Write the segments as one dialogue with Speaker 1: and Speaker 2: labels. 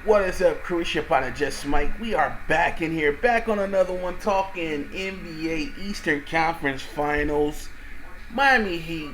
Speaker 1: What is up, crew? It's your partner, Just Mike. We are back in here, back on another one, talking NBA Eastern Conference Finals. Miami Heat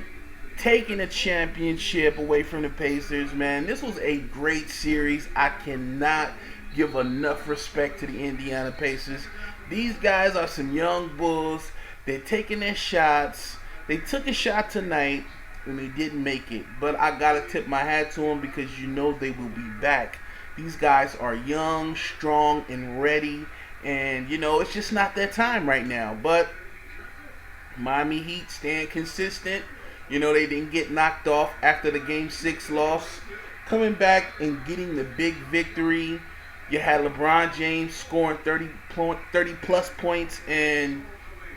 Speaker 1: taking the championship away from the Pacers, man. This was a great series. I cannot give enough respect to the Indiana Pacers. These guys are some young bulls. They're taking their shots. They took a shot tonight and they didn't make it. But I gotta tip my hat to them because you know they will be back. These guys are young, strong, and ready. And, you know, it's just not their time right now. But Miami Heat staying consistent. You know, they didn't get knocked off after the Game 6 loss. Coming back and getting the big victory. You had LeBron James scoring 30 plus points. And,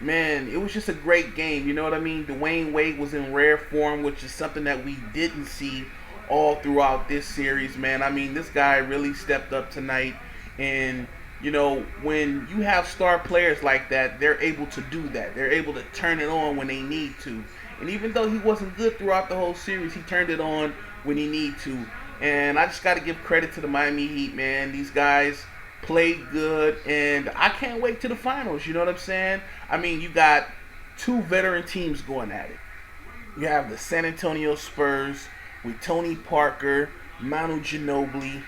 Speaker 1: man, it was just a great game. You know what I mean? Dwayne Wade was in rare form, which is something that we didn't see all throughout this series, man. I mean, this guy really stepped up tonight. And, you know, when you have star players like that, they're able to do that. They're able to turn it on when they need to. And even though he wasn't good throughout the whole series, he turned it on when he needed to. And I just got to give credit to the Miami Heat, man. These guys played good, and I can't wait to the finals. You know what I'm saying? I mean, you got two veteran teams going at it. You have the San Antonio Spurs with Tony Parker, Manu Ginobili,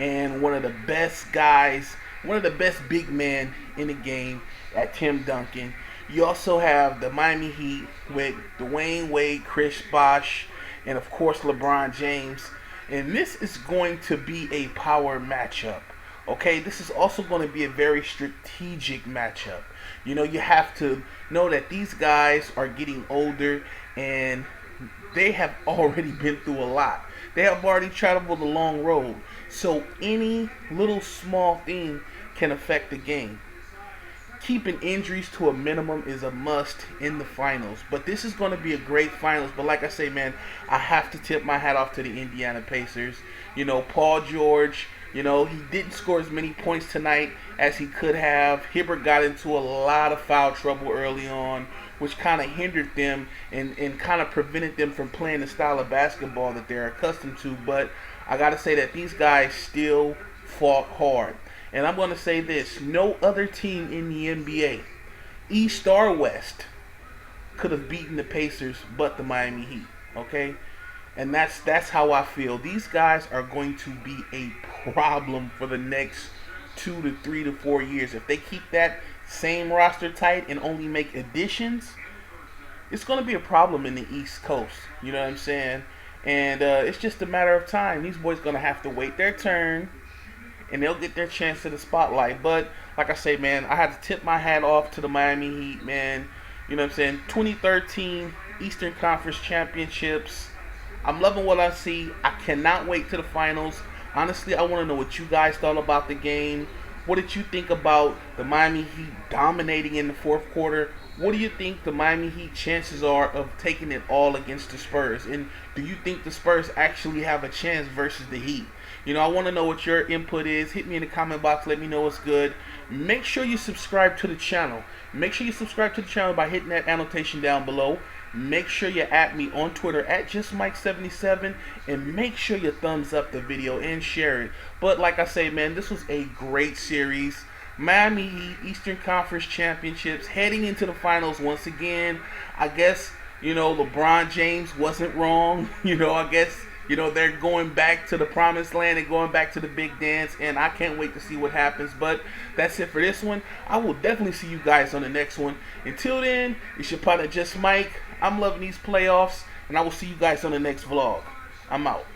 Speaker 1: and one of the best guys, one of the best big men in the game at Tim Duncan. You also have the Miami Heat with Dwayne Wade, Chris Bosh, and of course LeBron James. And this is going to be a power matchup. Okay, this is also going to be a very strategic matchup. You know, you have to know that these guys are getting older and they have already been through a lot. They have already traveled a long road. So any little small thing can affect the game. Keeping injuries to a minimum is a must in the finals. But this is going to be a great finals. But like I say, man, I have to tip my hat off to the Indiana Pacers. You know, Paul George, you know, he didn't score as many points tonight as he could have. Hibbert got into a lot of foul trouble early on, which kind of hindered them and kind of prevented them from playing the style of basketball that they're accustomed to. But I got to say that these guys still fought hard. And I'm going to say this, no other team in the NBA, East or West, could have beaten the Pacers but the Miami Heat, okay? And that's how I feel. These guys are going to be a problem for the next 2 to 3 to 4 years. If they keep that same roster tight and only make additions, it's going to be a problem in the East Coast. You know what I'm saying? And it's just a matter of time. These boys going to have to wait their turn, and they'll get their chance to the spotlight. But like I say, man, I had to tip my hat off to the Miami Heat, man. You know what I'm saying? 2013 Eastern Conference Championships. I'm loving what I see. I cannot wait to the finals. Honestly, I want to know what you guys thought about the game. What did you think about the Miami Heat dominating in the fourth quarter? What do you think the Miami Heat chances are of taking it all against the Spurs? And do you think the Spurs actually have a chance versus the Heat? You know, I want to know what your input is. Hit me in the comment box. Let me know what's good. Make sure you subscribe to the channel. Make sure you subscribe to the channel by hitting that annotation down below. Make sure you at me on Twitter at JustMike77, and make sure you thumbs up the video and share it. But like I say, man, this was a great series. Miami Heat Eastern Conference Championships heading into the finals once again. I guess, you know, LeBron James wasn't wrong. You know, I guess, you know, they're going back to the promised land and going back to the big dance, and I can't wait to see what happens. But that's it for this one. I will definitely see you guys on the next one. Until then, it's your partner Just Mike. I'm loving these playoffs, and I will see you guys on the next vlog. I'm out.